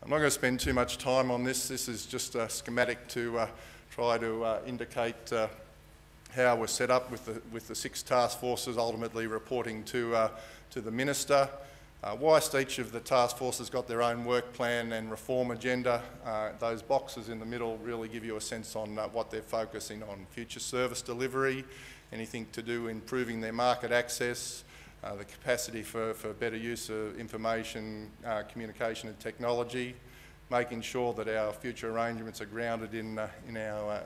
I'm not going to spend too much time on this. This is just a schematic to try to indicate how we're set up with the 6 task forces ultimately reporting to the Minister. Whilst each of the task forces got their own work plan and reform agenda, those boxes in the middle really give you a sense on what they're focusing on. Future service delivery, anything to do improving their market access, the capacity for better use of information, communication and technology, making sure that our future arrangements are grounded in our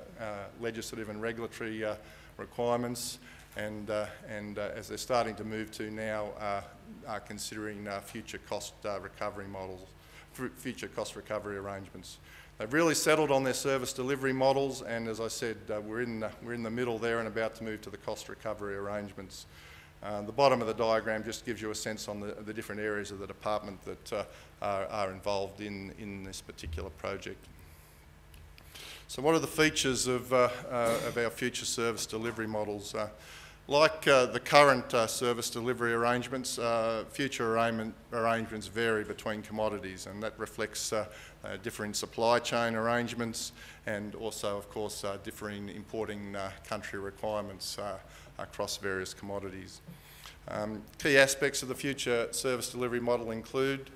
legislative and regulatory requirements, and as they're starting to move to now, are considering future cost recovery models, future cost recovery arrangements. They've really settled on their service delivery models, and as I said, we're in the middle there and about to move to the cost recovery arrangements. The bottom of the diagram just gives you a sense on the different areas of the department that are involved in this particular project. So what are the features of our future service delivery models? Like the current service delivery arrangements, future arrangements vary between commodities, and that reflects differing supply chain arrangements and also, of course, differing importing country requirements across various commodities. Key aspects of the future service delivery model include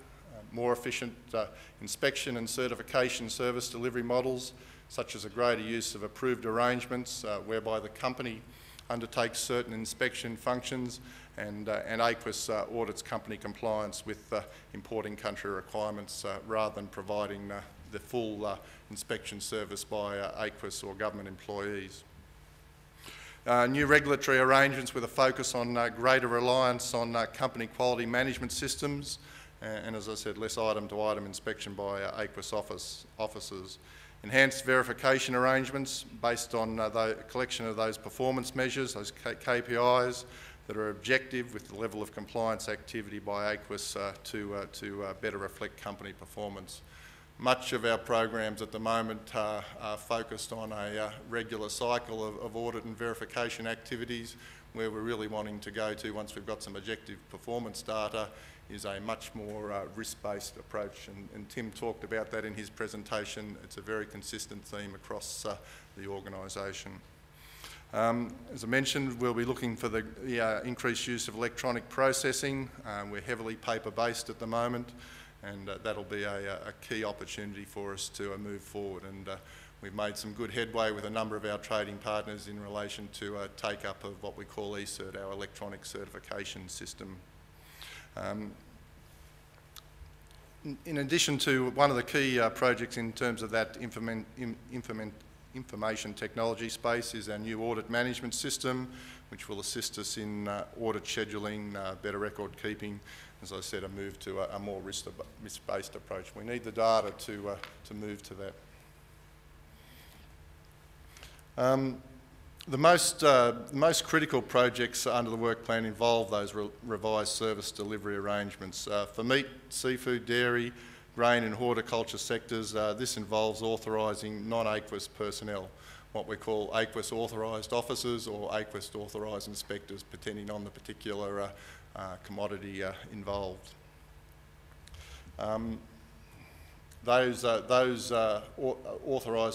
more efficient inspection and certification service delivery models, such as a greater use of approved arrangements whereby the company undertakes certain inspection functions and AQUIS audits company compliance with importing country requirements rather than providing the full inspection service by AQUIS or government employees. New regulatory arrangements with a focus on greater reliance on company quality management systems and, as I said, less item-to-item inspection by AQUIS officers. Enhanced verification arrangements based on the collection of those performance measures, those KPIs that are objective with the level of compliance activity by AQUIS to better reflect company performance. Much of our programs at the moment are focused on a regular cycle of audit and verification activities. Where we're really wanting to go to once we've got some objective performance data is a much more risk-based approach, and Tim talked about that in his presentation. It's a very consistent theme across the organisation. As I mentioned, we'll be looking for the increased use of electronic processing. We're heavily paper-based at the moment, and that'll be a key opportunity for us to move forward. And we've made some good headway with a number of our trading partners in relation to take up of what we call eCert, our electronic certification system. In addition to one of the key projects in terms of that information technology space is our new audit management system, which will assist us in audit scheduling, better record keeping, as I said, a move to a more risk-based approach. We need the data to move to that. The most critical projects under the work plan involve those revised service delivery arrangements. For meat, seafood, dairy, grain and horticulture sectors, this involves authorising non-AQUIS personnel, what we call AQUIS authorised officers or AQUIS authorised inspectors, depending on the particular commodity involved. Those authorised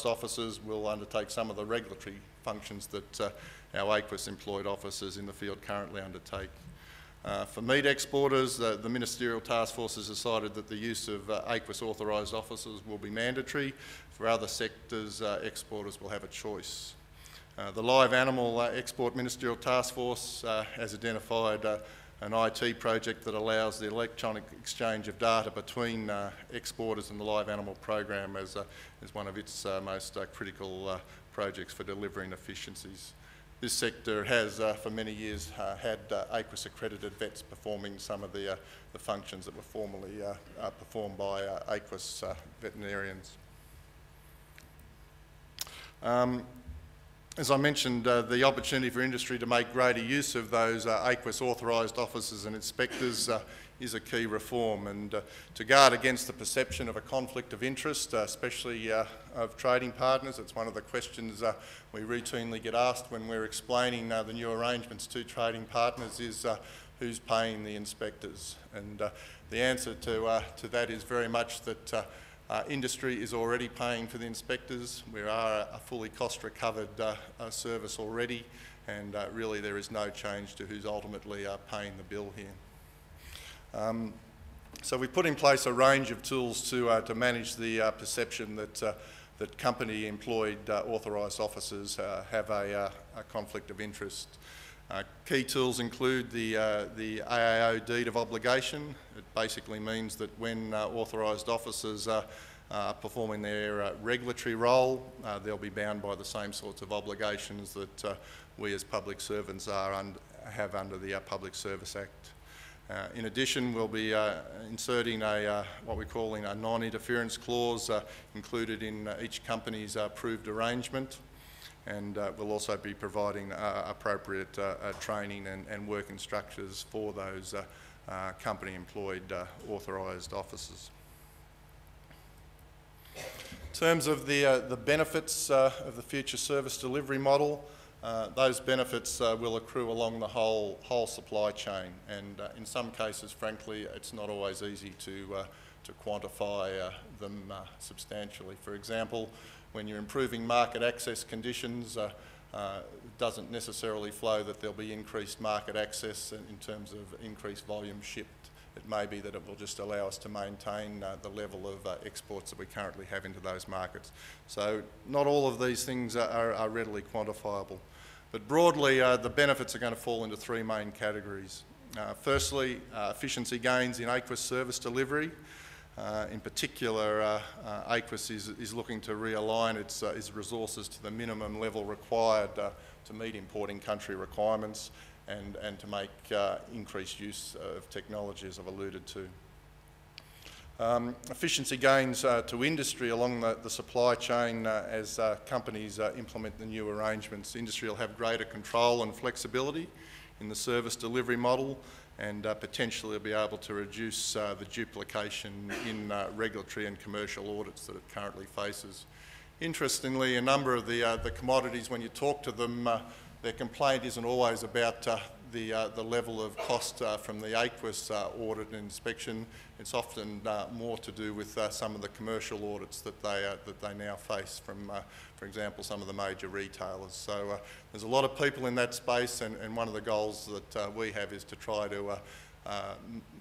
officers will undertake some of the regulatory functions that our AQUIS employed officers in the field currently undertake. For meat exporters, the Ministerial Task Force has decided that the use of AQUIS authorised officers will be mandatory. For other sectors, exporters will have a choice. The Live Animal Export Ministerial Task Force has identified an IT project that allows the electronic exchange of data between exporters and the live animal program as one of its most critical projects for delivering efficiencies. This sector has for many years had AQUIS accredited vets performing some of the functions that were formerly performed by AQUIS veterinarians. As I mentioned, the opportunity for industry to make greater use of those AQUIS authorised officers and inspectors is a key reform, and to guard against the perception of a conflict of interest, especially of trading partners. It's one of the questions we routinely get asked when we're explaining the new arrangements to trading partners is who's paying the inspectors, and the answer to that is very much that Industry is already paying for the inspectors. We are a fully cost-recovered service already, and really there is no change to who's ultimately paying the bill here. So we put in place a range of tools to manage the perception that company-employed authorised officers have a conflict of interest. Key tools include the AAO deed of obligation. It basically means that when authorised officers are performing their regulatory role, they'll be bound by the same sorts of obligations that we as public servants have under the Public Service Act. In addition, we'll be inserting what we're calling a non-interference clause included in each company's approved arrangement. And we'll also be providing appropriate training and work instructors for those company-employed authorised officers. In terms of the benefits of the future service delivery model, those benefits will accrue along the whole supply chain, and in some cases, frankly, it's not always easy to quantify them substantially. For example, when you're improving market access conditions, it doesn't necessarily flow that there'll be increased market access in terms of increased volume shipped. It may be that it will just allow us to maintain the level of exports that we currently have into those markets. So not all of these things are readily quantifiable. But broadly, the benefits are going to fall into three main categories. Firstly, efficiency gains in AQUIS service delivery. In particular, AQUIS is looking to realign its resources to the minimum level required to meet importing country requirements and to make increased use of technology, as I've alluded to. Efficiency gains to industry along the supply chain as companies implement the new arrangements. Industry will have greater control and flexibility in the service delivery model, and potentially be able to reduce the duplication in regulatory and commercial audits that it currently faces. Interestingly, a number of the commodities, when you talk to them, their complaint isn't always about the level of cost from the AQUIS audit and inspection. It's often more to do with some of the commercial audits that they now face from, for example, some of the major retailers. So there's a lot of people in that space, and one of the goals that we have is to try to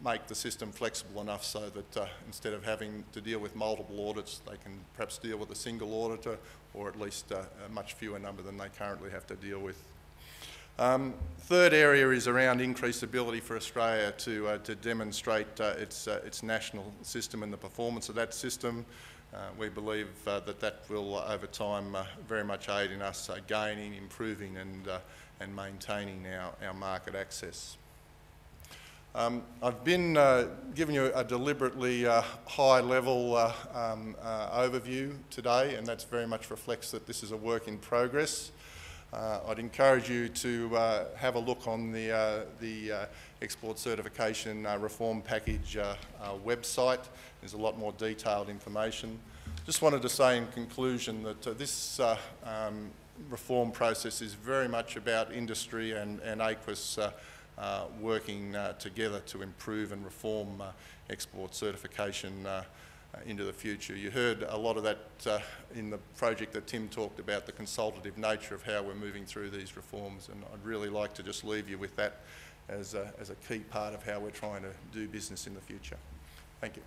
make the system flexible enough so that instead of having to deal with multiple audits, they can perhaps deal with a single auditor, or at least a much fewer number than they currently have to deal with. Third area is around increased ability for Australia to demonstrate its national system and the performance of that system. We believe that will, over time, very much aid in us gaining, improving and maintaining our market access. I've been giving you a deliberately high-level overview today, and that very much reflects that this is a work in progress. I'd encourage you to have a look on the Export Certification Reform Package website. There's a lot more detailed information. Just wanted to say in conclusion that this reform process is very much about industry and AQUIS working together to improve and reform export certification into the future. You heard a lot of that in the project that Tim talked about, the consultative nature of how we're moving through these reforms, and I'd really like to just leave you with that as a key part of how we're trying to do business in the future. Thank you.